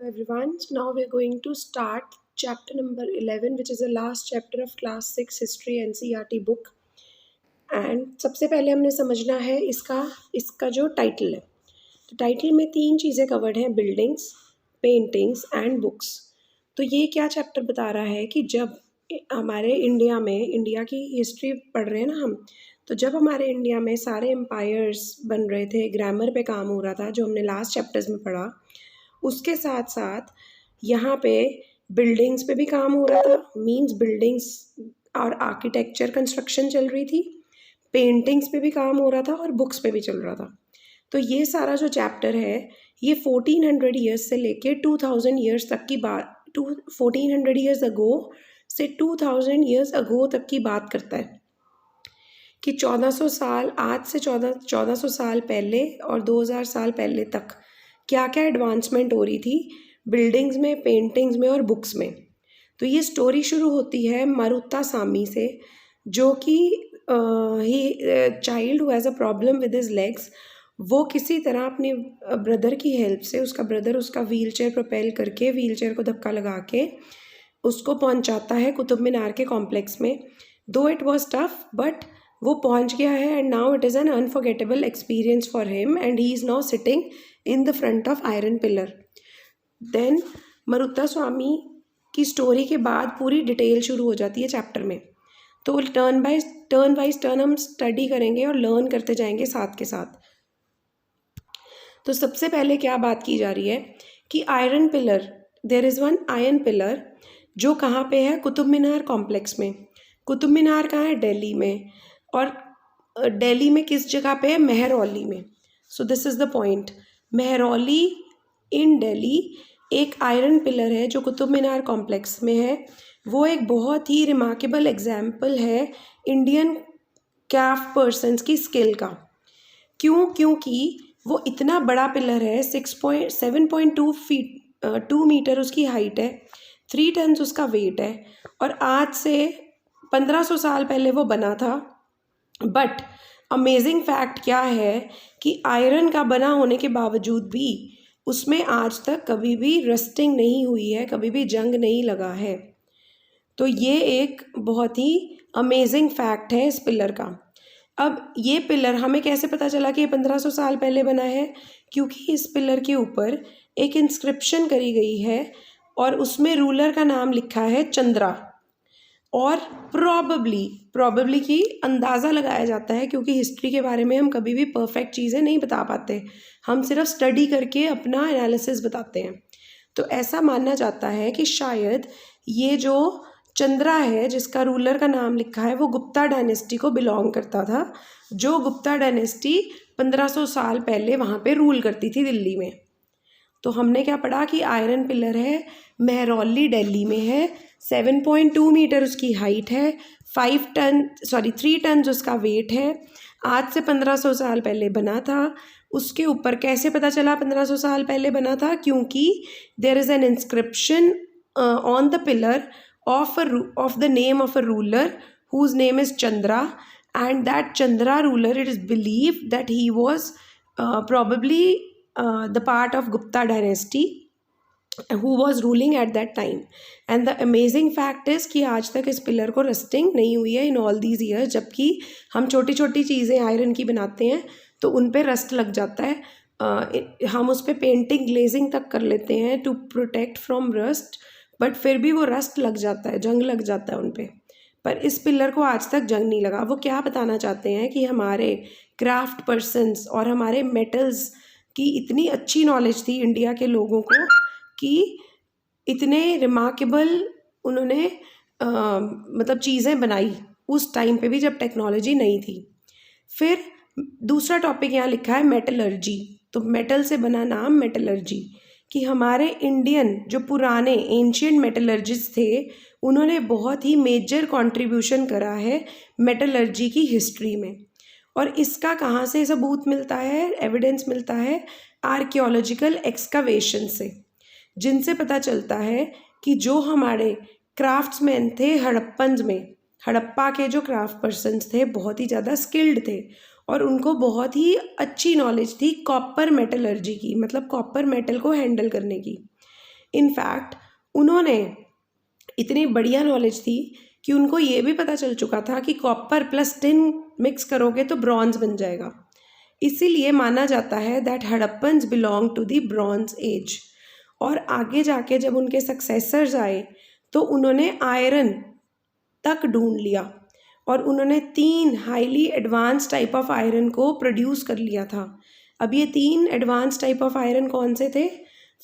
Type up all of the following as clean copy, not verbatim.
everyone. So now we're going to start chapter number 11, which is the last chapter of class 6 history NCERT book. And सबसे पहले हमने समझना है इसका जो टाइटल है. तो टाइटल में 3 चीज़ें कवर्ड हैं: बिल्डिंग्स, पेंटिंग्स एंड बुक्स. तो ये क्या चैप्टर बता रहा है कि जब हमारे इंडिया की हिस्ट्री पढ़ रहे हैं ना हम, तो जब हमारे इंडिया में सारे एम्पायर्स बन रहे थे, ग्रामर पे काम हो रहा था जो हमने लास्ट चैप्टर्स में पढ़ा, उसके साथ साथ यहाँ पे बिल्डिंग्स पे भी काम हो रहा था. मींस बिल्डिंग्स और आर्किटेक्चर कंस्ट्रक्शन चल रही थी, पेंटिंग्स पे भी काम हो रहा था और बुक्स पे भी चल रहा था. तो ये सारा जो चैप्टर है ये 1400 ईयर्स से लेके 2000 ईयर्स तक की बात 1400 ईयर्स अगो से 2000 ईयर्स अगो तक की बात करता है कि 1400 साल आज से 1400 साल पहले और 2000 साल पहले तक क्या क्या एडवांसमेंट हो रही थी बिल्डिंग्स में, पेंटिंग्स में और बुक्स में. तो ये स्टोरी शुरू होती है मरुत्ता सामी से, जो कि he child who has a problem with his legs. वो किसी तरह अपने ब्रदर की हेल्प से, उसका ब्रदर उसका व्हीलचेयर प्रोपेल करके, व्हीलचेयर को धक्का लगा के उसको पहुंचाता है कुतुब मीनार के कॉम्प्लेक्स में. दो इट वॉज टफ बट वो पहुंच गया है and now it is an unforgettable experience for him and he is now sitting in the front of iron pillar. Then Marutta Swami की स्टोरी के बाद पूरी डिटेल शुरू हो जाती है चैप्टर में. तो टर्न वाइज टर्न हम स्टडी करेंगे और लर्न करते जाएंगे साथ के साथ. तो सबसे पहले क्या बात की जा रही है कि iron pillar, there is one iron pillar जो कहाँ पे है? कुतुब मीनार कॉम्प्लेक्स में. कुतुब मीनार कहाँ है? दिल्ली में. और दिल्ली में किस जगह पे है? मेहरौली में. So this is the point. Mehrauli in Delhi एक आयरन पिलर है जो कुतुब मीनार कॉम्प्लेक्स में है. वो एक बहुत ही रिमार्केबल एग्जाम्पल है इंडियन क्राफ्ट पर्सनस की स्किल का. क्योंकि वो इतना बड़ा पिलर है, 7.2 फीट 2 मीटर उसकी हाइट है, 3 टन उसका वेट है और आज से 1500 साल पहले वो बना था. बट अमेजिंग फैक्ट क्या है कि आयरन का बना होने के बावजूद भी उसमें आज तक कभी भी रस्टिंग नहीं हुई है, कभी भी जंग नहीं लगा है. तो ये एक बहुत ही अमेजिंग फैक्ट है इस पिलर का. अब ये पिलर हमें कैसे पता चला कि ये 1500 साल पहले बना है? क्योंकि इस पिलर के ऊपर एक इंस्क्रिप्शन करी गई है और उसमें रूलर का नाम लिखा है चंद्रा. और प्रॉबेबली की अंदाज़ा लगाया जाता है, क्योंकि हिस्ट्री के बारे में हम कभी भी परफेक्ट चीज़ें नहीं बता पाते, हम सिर्फ स्टडी करके अपना एनालिसिस बताते हैं. तो ऐसा माना जाता है कि शायद ये जो चंद्रा है जिसका रूलर का नाम लिखा है वो गुप्ता डायनेस्टी को बिलोंग करता था, जो गुप्ता डायनेस्टी 1500 साल पहले वहाँ पे रूल करती थी दिल्ली में. तो हमने क्या पढ़ा कि आयरन पिलर है, मेहरौली दिल्ली में है, 7.2 मीटर उसकी हाइट है, 3 टन उसका वेट है, आज से 1500 साल पहले बना था. उसके ऊपर कैसे पता चला 1500 साल पहले बना था? क्योंकि there is an inscription on the pillar of the name of a ruler whose name is Chandra, and that Chandra ruler, it is believed that he was probably the part of Gupta dynasty who was ruling at that time. And the amazing fact is कि आज तक इस pillar को rusting नहीं हुई है in all these years, जबकि हम छोटी छोटी चीज़ें आयरन की बनाते हैं तो उन पे रस्ट लग जाता है. हम उस पर पेंटिंग ग्लेजिंग तक कर लेते हैं to protect from rust, but फिर भी वो रस्ट लग जाता है, जंग लग जाता है उन पे. पर इस पिलर को आज तक जंग नहीं लगा. वो क्या बताना चाहते हैं कि हमारे क्राफ्ट पर्सन्स और हमारे मेटल्स की इतनी अच्छी नॉलेज थी इंडिया के लोगों को कि इतने रिमार्केबल उन्होंने मतलब चीज़ें बनाई उस टाइम पे भी जब टेक्नोलॉजी नहीं थी. फिर दूसरा टॉपिक यहाँ लिखा है मेटलर्जी. तो मेटल से बना नाम मेटलर्जी, कि हमारे इंडियन जो पुराने एंशियंट मेटलर्जिस्ट थे उन्होंने बहुत ही मेजर कंट्रीब्यूशन करा है मेटलर्जी की हिस्ट्री में. और इसका कहाँ से सबूत मिलता है, एविडेंस मिलता है? आर्कियोलॉजिकल एक्सकवेशन से, जिनसे पता चलता है कि जो हमारे क्राफ्ट्समैन थे हड़प्पा के जो क्राफ्ट पर्सन्स थे बहुत ही ज़्यादा स्किल्ड थे और उनको बहुत ही अच्छी नॉलेज थी कॉपर मेटलर्जी की, मतलब कॉपर मेटल को हैंडल करने की. इनफैक्ट उन्होंने इतनी बढ़िया नॉलेज थी कि उनको ये भी पता चल चुका था कि कॉपर प्लस टिन मिक्स करोगे तो ब्रॉन्ज बन जाएगा। इसीलिए माना जाता है that Harappans belong to the bronze age. और आगे जाके जब उनके सक्सेसर्स आए तो उन्होंने आयरन तक ढूंढ लिया और उन्होंने 3 highly advance type of iron को प्रोड्यूस कर लिया था। अब ये 3 एडवांस टाइप ऑफ आयरन कौन से थे?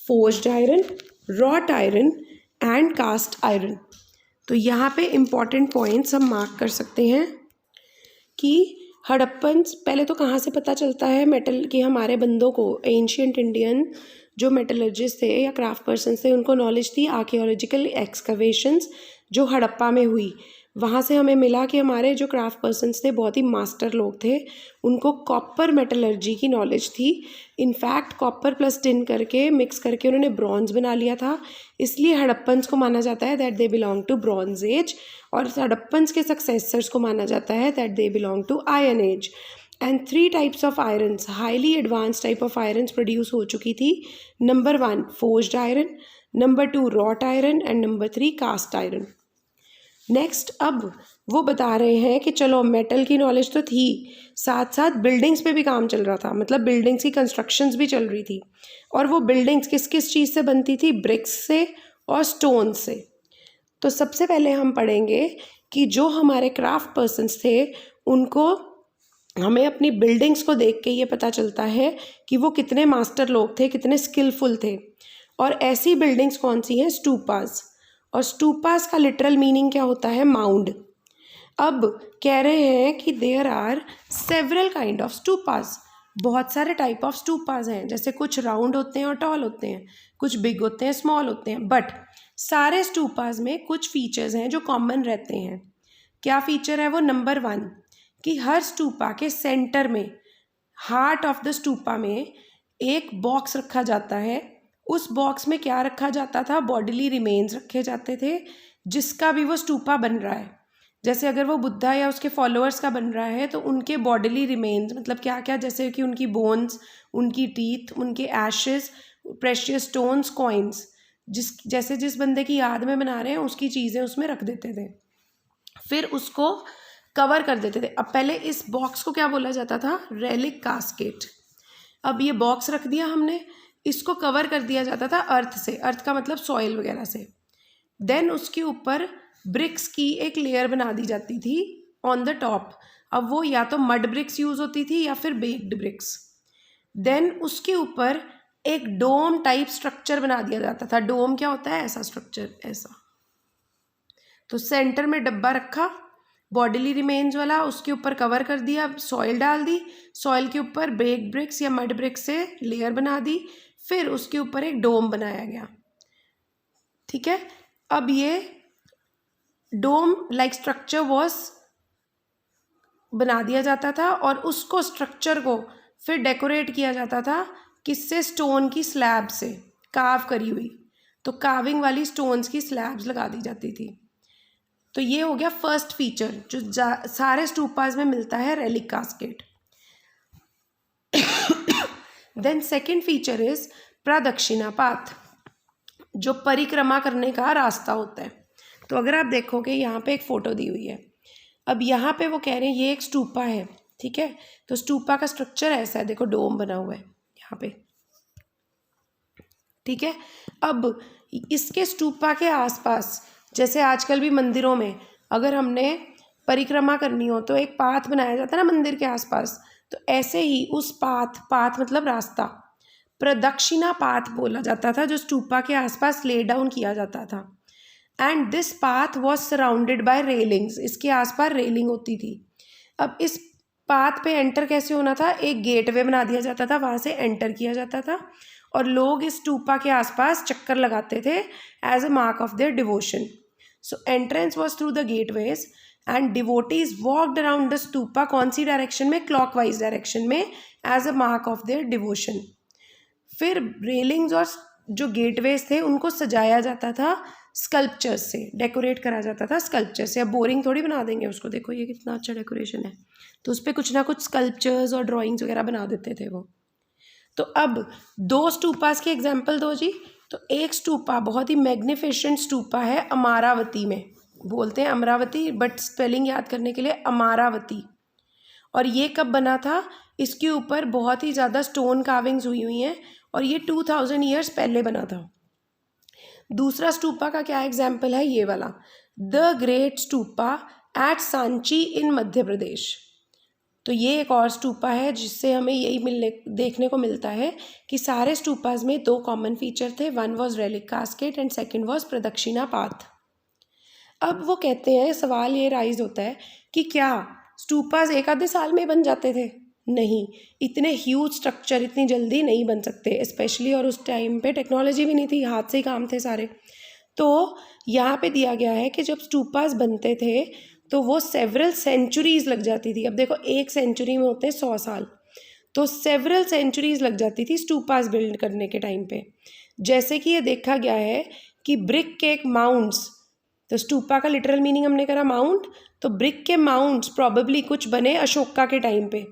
Forged iron, wrought iron and cast iron. तो यहाँ पे इम्पॉर्टेंट पॉइंट्स हम मार्क कर सकते हैं कि हड़प्पन्स, पहले तो कहाँ से पता चलता है मेटल कि हमारे बंदों को, एंशियंट इंडियन जो मेटलर्जिस्ट थे या क्राफ्ट पर्सन थे, उनको नॉलेज थी आर्कियोलॉजिकल एक्सकवेशंस जो हड़प्पा में हुई। वहाँ से हमें मिला कि हमारे जो क्राफ्ट पर्सन्स थे बहुत ही मास्टर लोग थे, उनको कॉपर मेटलर्जी की नॉलेज थी। इनफैक्ट कॉपर प्लस टिन करके मिक्स करके उन्होंने ब्रॉन्ज बना लिया था। इसलिए हड़प्पन्स को माना जाता है that they belong to bronze age, और हड़प्पन्स के सक्सेसर्स को माना जाता है that they belong to iron age. And 3 types of irons, highly advance type of irons produce हो चुकी थी। Number 1 forged iron, number 2 wrought iron and number 3 cast iron. Next अब वो बता रहे हैं कि चलो मेटल की नॉलेज तो थी, साथ साथ बिल्डिंग्स पे भी काम चल रहा था, मतलब बिल्डिंग्स की कंस्ट्रक्शंस भी चल रही थी। और वो बिल्डिंग्स किस किस चीज़ से बनती थी? ब्रिक्स से और स्टोन से। तो सबसे पहले हम पढ़ेंगे कि जो हमारे क्राफ्ट पर्सन्स थे उनको, हमें अपनी बिल्डिंग्स को देख के ये पता चलता है कि वो कितने मास्टर लोग थे, कितने स्किलफुल थे। और ऐसी बिल्डिंग्स कौन सी हैं? स्टूपास। और स्टूपास का लिटरल मीनिंग क्या होता है? माउंड। अब कह रहे हैं कि there are several kind of stupas, बहुत सारे टाइप ऑफ स्टूपास हैं, जैसे कुछ राउंड होते हैं और टॉल होते हैं, कुछ बिग होते हैं, स्मॉल होते हैं, बट सारे स्टूपास में कुछ फीचर्स हैं जो कॉमन रहते हैं। क्या फीचर है वो? नंबर 1 कि हर स्टूपा के सेंटर में, हार्ट ऑफ द स्टूपा में एक बॉक्स रखा जाता है। उस बॉक्स में क्या रखा जाता था? बॉडीली रिमेन्स रखे जाते थे, जिसका भी वो स्टूपा बन रहा है। जैसे अगर वो बुद्धा या उसके फॉलोअर्स का बन रहा है तो उनके बॉडीली रिमेन्स मतलब क्या क्या, जैसे कि उनकी बोन्स, उनकी टीथ, उनके एशेस, प्रेशियस स्टोन्स, कॉइन्स, जिस बंदे की याद में बना रहे हैं उसकी चीज़ें उसमें रख देते थे, फिर उसको कवर कर देते थे। अब पहले इस बॉक्स को क्या बोला जाता था? Relic casket. अब ये बॉक्स रख दिया हमने, इसको कवर कर दिया जाता था अर्थ से, अर्थ का मतलब सॉइल वगैरह से। देन उसके ऊपर ब्रिक्स की एक लेयर बना दी जाती थी ऑन द टॉप। अब वो या तो मड ब्रिक्स यूज़ होती थी या फिर बेक्ड ब्रिक्स। देन उसके ऊपर एक डोम टाइप स्ट्रक्चर बना दिया जाता था। डोम क्या होता है? ऐसा स्ट्रक्चर, ऐसा। तो सेंटर में डब्बा रखा बॉडीली रिमेन्स वाला, उसके ऊपर कवर कर दिया, सॉइल डाल दी, सॉइल के ऊपर बेक ब्रिक्स या मड ब्रिक्स से लेयर बना दी, फिर उसके ऊपर एक डोम बनाया गया। ठीक है, अब ये डोम लाइक स्ट्रक्चर वॉज बना दिया जाता था और उसको स्ट्रक्चर को फिर डेकोरेट किया जाता था किससे? स्टोन की स्लैब से, काव करी हुई। तो काविंग वाली स्टोन्स की स्लैब्स लगा दी जाती थी। तो ये हो गया फर्स्ट फीचर जो सारे स्टूपास में मिलता है, relic casket. Then second feature is pradakshina path, जो परिक्रमा करने का रास्ता होता है। तो अगर आप देखोगे यहाँ पे एक फ़ोटो दी हुई है। अब यहाँ पे वो कह रहे हैं ये एक स्टूपा है, ठीक है। तो स्टूपा का स्ट्रक्चर ऐसा है, देखो डोम बना हुआ है यहाँ पे, ठीक है। अब इसके स्टूपा के आसपास, जैसे आजकल भी मंदिरों में अगर हमने परिक्रमा करनी हो तो एक पाथ बनाया जाता है ना मंदिर के आसपास, तो ऐसे ही उस पाथ मतलब रास्ता, प्रदक्षिणा पाथ बोला जाता था, जो स्टूपा के आसपास ले डाउन किया जाता था। And this path was surrounded by railings, इसके आसपास रेलिंग होती थी। अब इस पाथ पे एंटर कैसे होना था? एक गेटवे बना दिया जाता था, वहाँ से एंटर किया जाता था और लोग इस स्टूपा के आसपास चक्कर लगाते थे as a mark of their devotion. So entrance was through the gateways and devotees walked around the stupa, कौन सी डायरेक्शन में? क्लॉकवाइज डायरेक्शन में, as a mark of their devotion. फिर रेलिंग्स और जो गेटवेज थे उनको सजाया जाता था स्कल्पचर्स से, डेकोरेट करा जाता था स्कल्पचर से। अब बोरिंग थोड़ी बना देंगे उसको, देखो ये कितना अच्छा डेकोरेशन है, तो उस पर कुछ ना कुछ स्कल्पचर्स और ड्राइंग्स वगैरह बना देते थे वो। तो अब 2 स्टूपास की एग्जाम्पल दो जी, तो एक स्तूपा, बहुत ही मैग्निफिसेंट स्तूपा है अमरावती में, बोलते हैं अमरावती बट स्पेलिंग याद करने के लिए अमरावती। और ये कब बना था, इसके ऊपर बहुत ही ज़्यादा स्टोन कार्विंग्स हुई हैं और ये 2000 ईयर्स पहले बना था। दूसरा स्तूपा का क्या एग्जाम्पल है, ये वाला, the great stupa at Sanchi in Madhya Pradesh. तो ये एक और स्तूपा है जिससे हमें यही देखने को मिलता है कि सारे स्तूपाज में दो कॉमन फीचर थे, one was relic casket and second was प्रदक्षिणा पाथ। अब वो कहते हैं, सवाल ये राइज होता है कि क्या स्तूपाज एक आधे साल में बन जाते थे? नहीं, इतने ह्यूज स्ट्रक्चर इतनी जल्दी नहीं बन सकते, स्पेशली, और उस टाइम पे टेक्नोलॉजी भी नहीं थी, हाथ से ही काम थे सारे। तो यहाँ पे दिया गया है कि जब स्तूपाज बनते थे तो वो सेवरल सेंचुरीज लग जाती थी। अब देखो, एक सेंचुरी में होते हैं 100 साल, तो सेवरल सेंचुरीज लग जाती थी स्तूपाज बिल्ड करने के टाइम पे। जैसे कि ये देखा गया है कि ब्रिक के एक माउंट्स, तो स्तूपा का लिटरल मीनिंग हमने करा माउंट, तो ब्रिक के माउंट्स प्रॉबेबली कुछ बने अशोका के टाइम पे,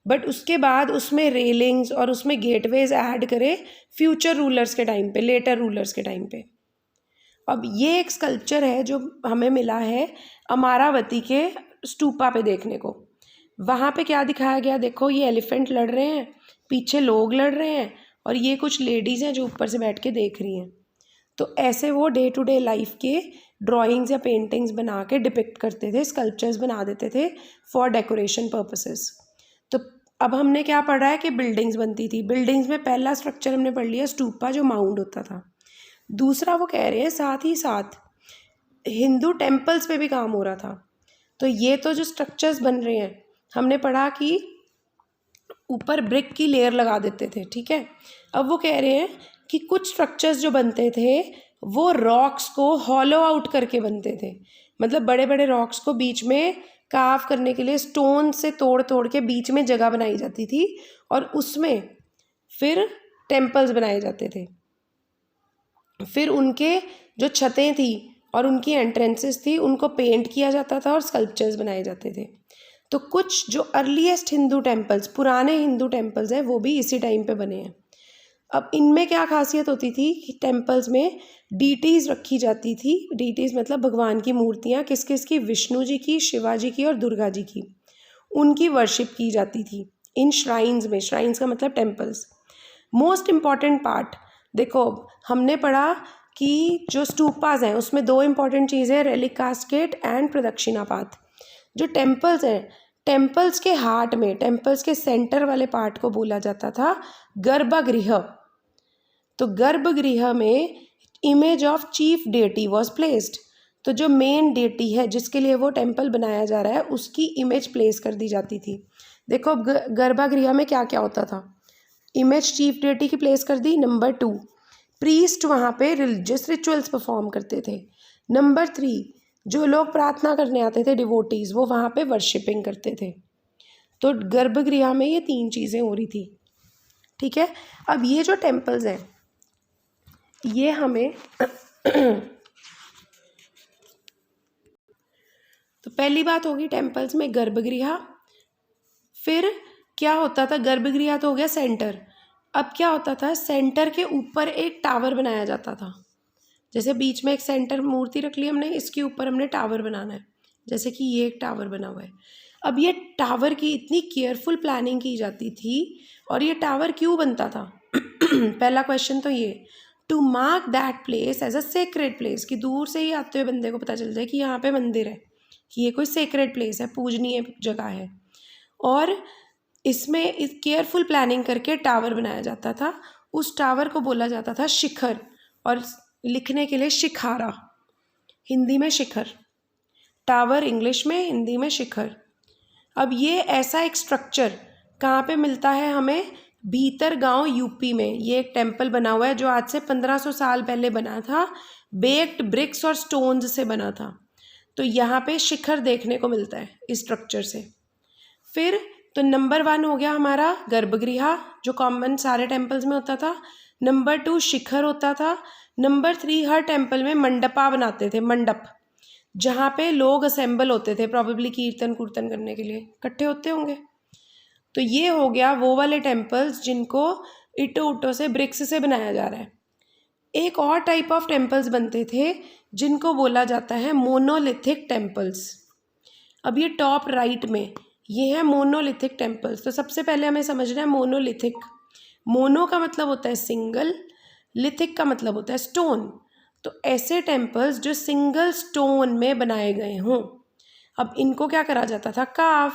बट उसके बाद उसमें रेलिंग्स और उसमें गेटवेज ऐड करे फ्यूचर रूलर्स के टाइम पे, लेटर रूलर्स के टाइम पे। अब ये एक स्कल्पचर है जो हमें मिला है अमरावती के स्तूपा पे देखने को। वहाँ पे क्या दिखाया गया, देखो ये एलिफेंट लड़ रहे हैं, पीछे लोग लड़ रहे हैं और ये कुछ लेडीज़ हैं जो ऊपर से बैठ के देख रही हैं। तो ऐसे वो डे टू डे लाइफ के ड्राइंग्स या पेंटिंग्स बना के डिपिक्ट करते थे, स्कल्पचर्स बना देते थे फॉर डेकोरेशन पर्पसेस। तो अब हमने क्या पढ़ा है कि बिल्डिंग्स बनती थी। बिल्डिंग्स में पहला स्ट्रक्चर हमने पढ़ लिया स्तूपा, जो माउंड होता था। दूसरा वो कह रहे हैं साथ ही साथ हिंदू टेम्पल्स पे भी काम हो रहा था। तो ये तो जो स्ट्रक्चर्स बन रहे हैं, हमने पढ़ा कि ऊपर ब्रिक की लेयर लगा देते थे, ठीक है। अब वो कह रहे हैं कि कुछ स्ट्रक्चर्स जो बनते थे वो रॉक्स को हॉलो आउट करके बनते थे, मतलब बड़े बड़े रॉक्स को बीच में कार्व करने के लिए स्टोन से तोड़ तोड़ के बीच में जगह बनाई जाती थी और उसमें फिर टेम्पल्स बनाए जाते थे। फिर उनके जो छतें थी और उनकी एंट्रेंसेस थी उनको पेंट किया जाता था और स्कल्पचर्स बनाए जाते थे। तो कुछ जो अर्लीस्ट हिंदू टेम्पल्स, पुराने हिंदू टेम्पल्स हैं, वो भी इसी टाइम पे बने हैं। अब इनमें क्या खासियत होती थी कि टेम्पल्स में डीटीज़ रखी जाती थी। डीटीज़ मतलब भगवान की मूर्तियाँ, किस किस की, विष्णु जी की, शिवाजी की और दुर्गा जी की, उनकी वर्शिप की जाती थी इन श्राइन्स में। श्राइन्स का मतलब टेम्पल्स। मोस्ट इम्पॉर्टेंट पार्ट देखो, हमने पढ़ा कि जो स्तूपाज हैं उसमें दो इम्पॉर्टेंट चीज़ें, रेलिक कास्केट एंड प्रदक्षिणा पाथ। जो टेम्पल्स हैं, टेम्पल्स के हार्ट में, टेम्पल्स के सेंटर वाले पार्ट को बोला जाता था गर्भगृह। तो गर्भगृह में image of chief deity was placed. तो जो मेन डेटी है जिसके लिए वो टेम्पल बनाया जा रहा है उसकी इमेज प्लेस कर दी जाती थी। देखो गर्भगृह में क्या क्या होता था, इमेज चीफ डेटी की प्लेस कर दी। नंबर 2, प्रीस्ट वहाँ पे रिलीजियस रिचुअल्स परफॉर्म करते थे। नंबर 3, जो लोग प्रार्थना करने आते थे डिवोटीज, वो वहाँ पे वर्शिपिंग करते थे। तो गर्भगृह में ये 3 चीज़ें हो रही थी, ठीक है। अब ये जो टेम्पल्स हैं ये हमें तो पहली बात होगी टेम्पल्स में गर्भगृह। फिर क्या होता था, गर्भगृह तो हो गया सेंटर। अब क्या होता था, सेंटर के ऊपर एक टावर बनाया जाता था। जैसे बीच में एक सेंटर मूर्ति रख ली हमने, इसके ऊपर हमने टावर बनाना है, जैसे कि ये एक टावर बना हुआ है। अब ये टावर की इतनी केयरफुल प्लानिंग की जाती थी। और ये टावर क्यों बनता था पहला क्वेश्चन तो ये, to mark that place as a sacred place, कि दूर से ही आते हुए बंदे को पता चल जाए कि यहाँ पे मंदिर है, कि ये कोई सेक्रेड प्लेस है, पूजनीय जगह है। और इसमें इस केयरफुल प्लानिंग करके टावर बनाया जाता था। उस टावर को बोला जाता था शिखर, और लिखने के लिए शिखारा, हिंदी में शिखर, टावर इंग्लिश में, हिंदी में शिखर। अब ये ऐसा एक स्ट्रक्चर कहाँ पे मिलता है हमें, भीतर गांव यूपी में। ये एक टेम्पल बना हुआ है जो आज से 1500 साल पहले बना था, बेक्ड ब्रिक्स और स्टोन्स से बना था। तो यहाँ पे शिखर देखने को मिलता है इस स्ट्रक्चर से। फिर तो नंबर 1 हो गया हमारा गर्भगृह, जो कॉमन सारे टेम्पल्स में होता था। नंबर 2 शिखर होता था। नंबर 3 हर टेम्पल में मंडपा बनाते थे, मंडप, जहाँ पे लोग असेंबल होते थे, प्रॉबेबली कीर्तन कुर्तन करने के लिए इकट्ठे होते होंगे। तो ये हो गया वो वाले टेम्पल्स जिनको ईंटों से, ब्रिक्स से बनाया जा रहा है। एक और टाइप ऑफ टेम्पल्स बनते थे जिनको बोला जाता है मोनोलिथिक टेम्पल्स। अब ये टॉप राइट में ये है मोनोलिथिक टेम्पल्स। तो सबसे पहले हमें समझना है मोनोलिथिक। मोनो का मतलब होता है सिंगल, लिथिक का मतलब होता है स्टोन। तो ऐसे टेम्पल्स जो सिंगल स्टोन में बनाए गए हों। अब इनको क्या करा जाता था, कार्व।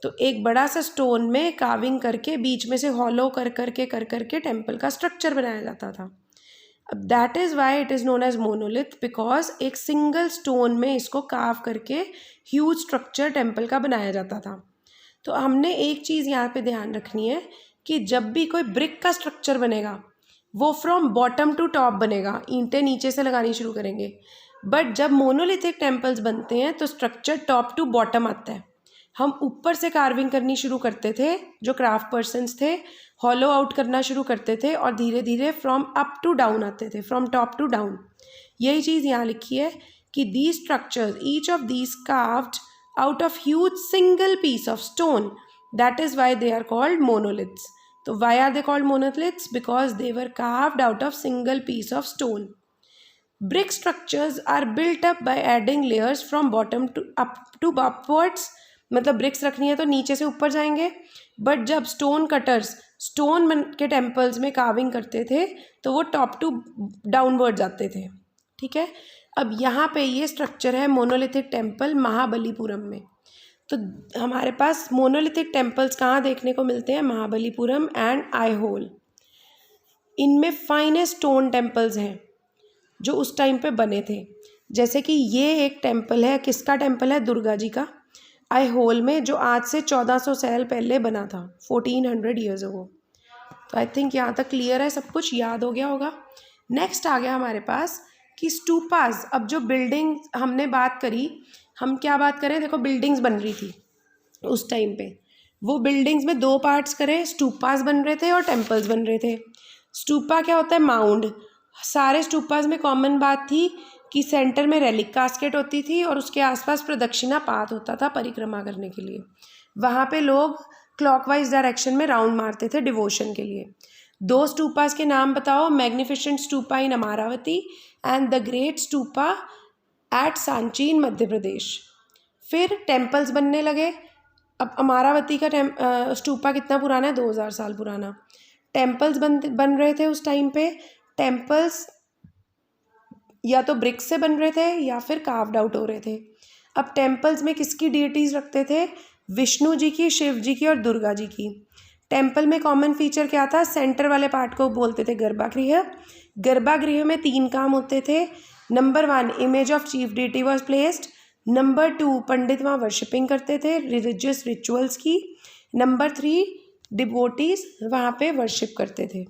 तो एक बड़ा सा स्टोन में कार्विंग करके बीच में से हॉलो कर करके टेम्पल का स्ट्रक्चर बनाया जाता था। अब that is why it is known as monolith, because एक सिंगल स्टोन में इसको कार्व करके ह्यूज स्ट्रक्चर टेम्पल का बनाया जाता था। तो हमने एक चीज़ यहाँ पे ध्यान रखनी है कि जब भी कोई ब्रिक का स्ट्रक्चर बनेगा वो फ्रॉम बॉटम टू टॉप बनेगा, ईंटें नीचे से लगानी शुरू करेंगे। बट जब मोनोलिथिक टेम्पल्स बनते हैं तो स्ट्रक्चर टॉप टू बॉटम आता है। हम ऊपर से कार्विंग करनी शुरू करते थे, जो क्राफ्ट पर्सन्स थे हॉलो आउट करना शुरू करते थे और धीरे धीरे फ्रॉम अप टू डाउन आते थे, फ्रॉम टॉप टू डाउन। यही चीज़ यहाँ लिखी है कि these structures each of these carved out of huge single piece of stone, that is why they are called monoliths. तो why are they called monoliths? Because they were carved out of single piece of stone. Brick structures are built up by adding layers from bottom to upwards। मतलब BRICS रखनी है तो नीचे से ऊपर जाएंगे। But जब स्टोन कटर्स स्टोन के टेम्पल्स में कार्विंग करते थे तो वो टॉप टू डाउनवर्ड जाते थे। ठीक है, अब यहाँ पे ये स्ट्रक्चर है मोनोलिथिक टेम्पल महाबलीपुरम में। तो हमारे पास मोनोलिथिक टेम्पल्स कहाँ देखने को मिलते हैं? महाबलीपुरम एंड आईहोल। इनमें फाइनेस्ट स्टोन टेम्पल्स हैं जो उस टाइम पे बने थे। जैसे कि ये एक टेम्पल है, किसका टेम्पल है? दुर्गा जी का, आईहोल में, जो आज से 1400 साल पहले बना था, 1400 ईयर्स अगो। तो आई थिंक यहाँ तक क्लियर है, सब कुछ याद हो गया होगा। नेक्स्ट आ गया हमारे पास कि स्टूपाज। अब जो बिल्डिंग हमने बात करी, हम क्या बात करें, देखो बिल्डिंग्स बन रही थी उस टाइम पे। वो बिल्डिंग्स में दो पार्ट्स करें, स्टूपाज बन रहे थे और टेम्पल्स बन रहे थे। स्टूपा क्या होता है? माउंड। सारे स्टूपाज में कॉमन बात थी कि सेंटर में रेलिक कास्केट होती थी और उसके आसपास प्रदक्षिणा पाथ होता था परिक्रमा करने के लिए। वहाँ पे लोग क्लॉकवाइज डायरेक्शन में राउंड मारते थे डिवोशन के लिए। दो स्टूपास के नाम बताओ। Magnificent stupa in Amaravati and the great stupa at Sanchi in Madhya Pradesh. फिर टेम्पल्स बनने लगे। अब अमारावती का स्टूपा कितना पुराना है? 2000 साल पुराना। टेम्पल्स बन रहे थे उस टाइम पे। टेम्पल्स या तो ब्रिक्स से बन रहे थे या फिर कार्व्ड आउट हो रहे थे। अब टेम्पल्स में किसकी डीटीज रखते थे? विष्णु जी की, शिव जी की और दुर्गा जी की। टेम्पल में कॉमन फीचर क्या था? सेंटर वाले पार्ट को बोलते थे गर्भागृह। गर्भागृह में 3 काम होते थे। Number 1, image of chief deity was placed. Number 2, pandit वहाँ वर्शिपिंग करते थे रिलीजियस रिचुअल्स की। नंबर 3, डिवोटीज वहाँ पे वर्शिप करते थे।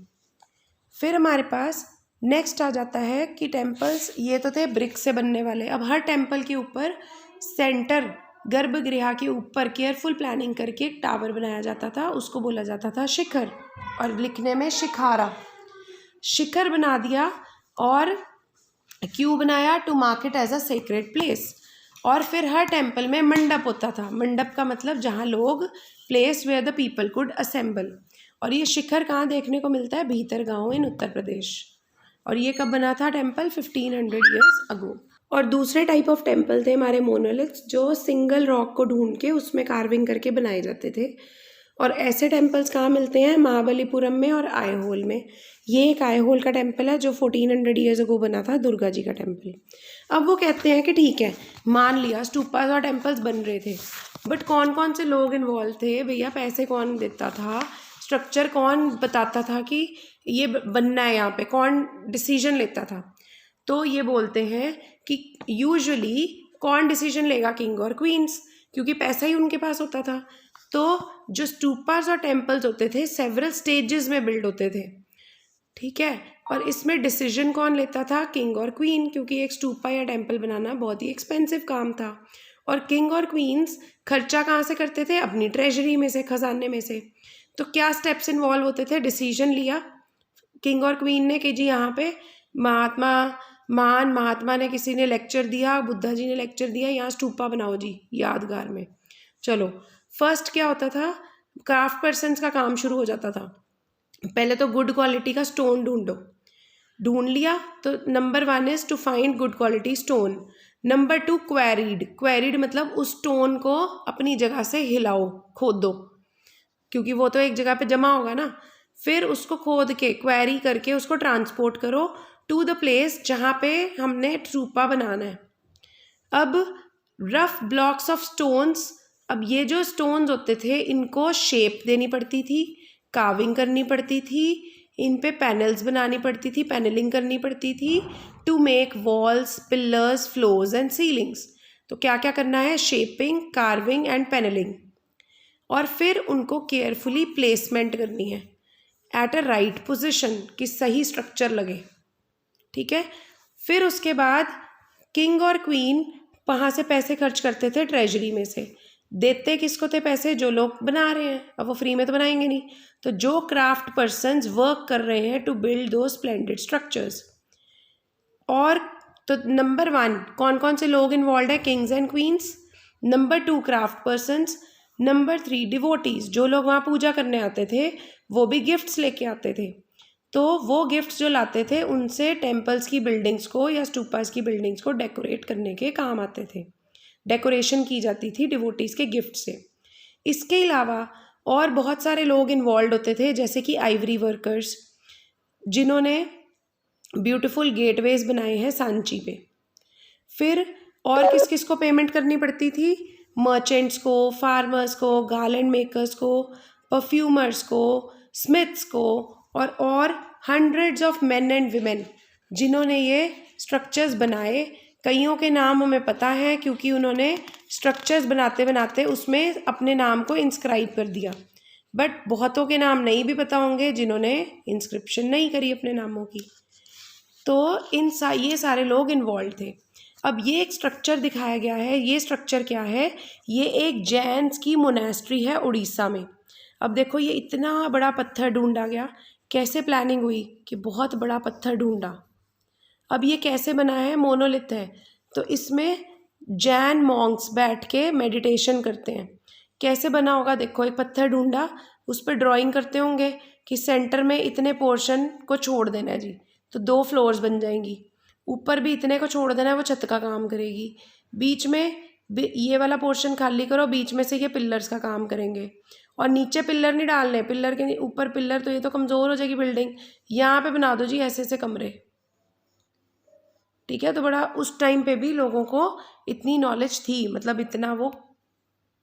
फिर हमारे पास नेक्स्ट आ जाता है कि टेम्पल्स, ये तो थे ब्रिक से बनने वाले। अब हर टेम्पल के ऊपर सेंटर गर्भगृह के ऊपर केयरफुल प्लानिंग करके एक टावर बनाया जाता था, उसको बोला जाता था शिखर, और लिखने में शिखारा। शिखर बना दिया और क्यों बनाया? To mark it as a sacred place. और फिर हर टेम्पल में मंडप होता था। मंडप का मतलब जहाँ लोग, place where the people could assemble. और ये शिखर कहाँ देखने को मिलता है? भीतरगांव इन उत्तर प्रदेश। और ये कब बना था टेम्पल? 1500 years ago. और दूसरे टाइप ऑफ टेम्पल थे हमारे मोनोलिथ्स, जो सिंगल रॉक को ढूंढ के उसमें कार्विंग करके बनाए जाते थे। और ऐसे टेम्पल्स कहाँ मिलते हैं? महाबलीपुरम में और आईहोल में। ये एक आईहोल का टेम्पल है जो 1400 ईयर्स अगो बना था, दुर्गा जी का टेम्पल। अब वो कहते हैं कि ठीक है, मान लिया स्टूपास और टेम्पल्स बन रहे थे, बट कौन कौन से लोग इन्वॉल्व थे भैया? पैसे कौन देता था? स्ट्रक्चर कौन बताता था कि ये बनना है? यहाँ पे कौन डिसीजन लेता था? तो ये बोलते हैं कि यूजुअली कौन डिसीजन लेगा? किंग और क्वींस, क्योंकि पैसा ही उनके पास होता था। तो जो स्टूपास और टेम्पल्स होते थे सेवरल स्टेजेस में बिल्ड होते थे, ठीक है। और इसमें डिसीजन कौन लेता था? किंग और क्वीन, क्योंकि एक स्टूपा या टेम्पल बनाना बहुत ही एक्सपेंसिव काम था। और किंग और क्वींस खर्चा कहाँ से करते थे? अपनी ट्रेजरी में से, खजाने में से। तो क्या स्टेप्स इन्वॉल्व होते थे? डिसीजन लिया किंग और क्वीन ने कि जी यहाँ पे महात्मा ने, किसी ने लेक्चर दिया, बुद्धा जी ने लेक्चर दिया, यहाँ स्टूपा बनाओ जी यादगार में। चलो, फर्स्ट क्या होता था? क्राफ्ट पर्सन्स का काम शुरू हो जाता था। पहले तो गुड क्वालिटी का स्टोन ढूंढो। ढूंढ लिया, तो number 1 is to find good quality stone. Number 2 quarried मतलब उस स्टोन को अपनी जगह से हिलाओ, खोदो, क्योंकि वो तो एक जगह पे जमा होगा ना। फिर उसको खोद के क्वेरी करके उसको ट्रांसपोर्ट करो टू द प्लेस जहाँ पे हमने ट्रूपा बनाना है। अब रफ ब्लॉक्स ऑफ स्टोन्स, अब ये जो स्टोन्स होते थे इनको शेप देनी पड़ती थी, कार्विंग करनी पड़ती थी, इन पे पैनल्स बनानी पड़ती थी, पैनलिंग करनी पड़ती थी to make walls, pillars, floors and ceilings. तो क्या क्या करना है, शेपिंग, कार्विंग एंड पैनलिंग, और फिर उनको केयरफुली प्लेसमेंट करनी है एट अ राइट पोजिशन कि सही स्ट्रक्चर लगे, ठीक है। फिर उसके बाद किंग और क्वीन वहाँ से पैसे खर्च करते थे ट्रेजरी में से, देते किसको थे पैसे, जो लोग बना रहे हैं, अब वो फ्री में तो बनाएंगे नहीं, तो जो क्राफ्ट पर्सन्स वर्क कर रहे हैं टू बिल्ड दो स्प्लेंडेड स्ट्रक्चर्स। और तो नंबर 1 कौन कौन से लोग इन्वॉल्व है, Kings and queen's. Number 2 craft persons. Number 3 devotees, जो लोग वहाँ पूजा करने आते थे वो भी गिफ्ट्स लेके आते थे, तो वो गिफ्ट्स जो लाते थे उनसे टेम्पल्स की बिल्डिंग्स को या स्टूपास की बिल्डिंग्स को डेकोरेट करने के काम आते थे, डेकोरेशन की जाती थी डिवोटीज़ के गिफ्ट से। इसके अलावा और बहुत सारे लोग इन्वॉल्व होते थे, जैसे कि आइवरी वर्कर्स, जिन्होंने ब्यूटीफुल गेटवेज बनाए हैं सांची पे। फिर और किस किस को पेमेंट करनी पड़ती थी, मर्चेंट्स को, फार्मर्स को, गार्लैंड मेकर्स को, परफ्यूमर्स को, स्मिथ्स को, और hundreds of main and women जिन्होंने ये स्ट्रक्चर्स बनाए। कईयों के नाम हमें पता है क्योंकि उन्होंने स्ट्रक्चर्स बनाते बनाते उसमें अपने नाम को इंस्क्राइब कर दिया, बट बहुतों के नाम नहीं भी पता होंगे जिन्होंने इंस्क्रिप्शन नहीं करी अपने नामों की। तो ये सारे लोग इन्वॉल्व थे। अब ये एक स्ट्रक्चर दिखाया गया है, ये स्ट्रक्चर क्या है, ये एक जैन्स की मोनेस्ट्री है उड़ीसा में। अब देखो ये इतना बड़ा पत्थर ढूंढा गया, कैसे प्लानिंग हुई कि बहुत बड़ा पत्थर ढूंढा। अब ये कैसे बना है, मोनोलिथ है, तो इसमें जैन मॉन्क्स बैठ के मेडिटेशन करते हैं। कैसे बना होगा, देखो एक पत्थर ढूंढा, उस पर ड्राइंग करते होंगे कि सेंटर में इतने पोर्शन को छोड़ देना है जी, तो 2 फ्लोर्स बन जाएंगी, ऊपर भी इतने को छोड़ देना है, वो छत का काम करेगी, बीच में ये वाला पोर्शन खाली करो, बीच में से ये पिलर्स का काम करेंगे, और नीचे पिलर नहीं डालने, पिलर के ऊपर पिलर, तो ये तो कमज़ोर हो जाएगी बिल्डिंग, यहाँ पे बना दो जी ऐसे ऐसे कमरे, ठीक है। तो बड़ा उस टाइम पे भी लोगों को इतनी नॉलेज थी, मतलब इतना वो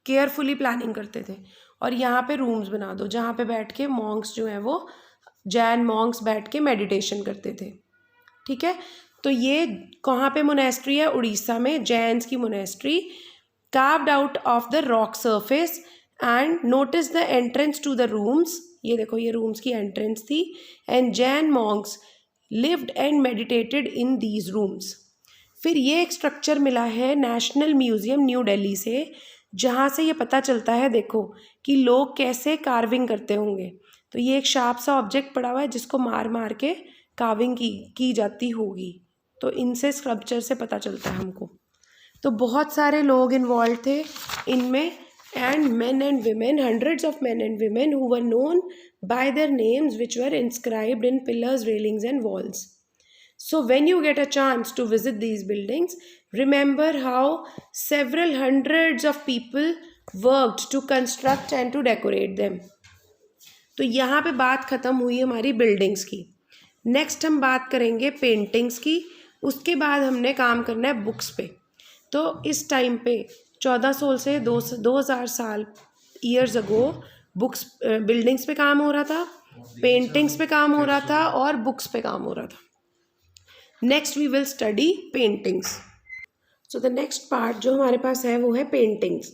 केयरफुली प्लानिंग करते थे। और यहाँ पे रूम्स बना दो जहाँ पे बैठ के मॉन्क्स जो हैं वो जैन मॉन्क्स बैठ के मेडिटेशन करते थे, ठीक है। तो ये कहाँ पे मोनेस्ट्री है, उड़ीसा में, जैन्स की monastery, carved out of the rock surface and notice the entrance to the rooms. ये देखो ये रूम्स की एंट्रेंस थी, and Jain monks lived and meditated in these rooms. फिर ये एक स्ट्रक्चर मिला है नेशनल म्यूजियम न्यू दिल्ली से, जहाँ से ये पता चलता है देखो कि लोग कैसे कार्विंग करते होंगे। तो ये एक शार्प सा ऑब्जेक्ट पड़ा हुआ है जिसको मार मार के कार्विंग की जाती होगी, तो इनसे स्कल्पचर से पता चलता है हमको। तो बहुत सारे लोग इन्वॉल्व थे इनमें, and men and women, hundreds of men and women who were known by their names which were inscribed in pillars, railings and walls. So when you get a chance to visit these buildings, remember how several hundreds of people worked to construct and to decorate them. तो यहाँ पे बात ख़त्म हुई हमारी buildings की। Next हम बात करेंगे पेंटिंग्स की, उसके बाद हमने काम करना है बुक्स पे। तो इस टाइम पे 1400 से 2000 साल ईयर्स अगो बुक्स बिल्डिंग्स पे काम हो रहा था, पेंटिंग्स पे काम हो रहा था, और बुक्स पे काम हो रहा था। Next we will study paintings. So the next part जो हमारे पास है वो है पेंटिंग्स।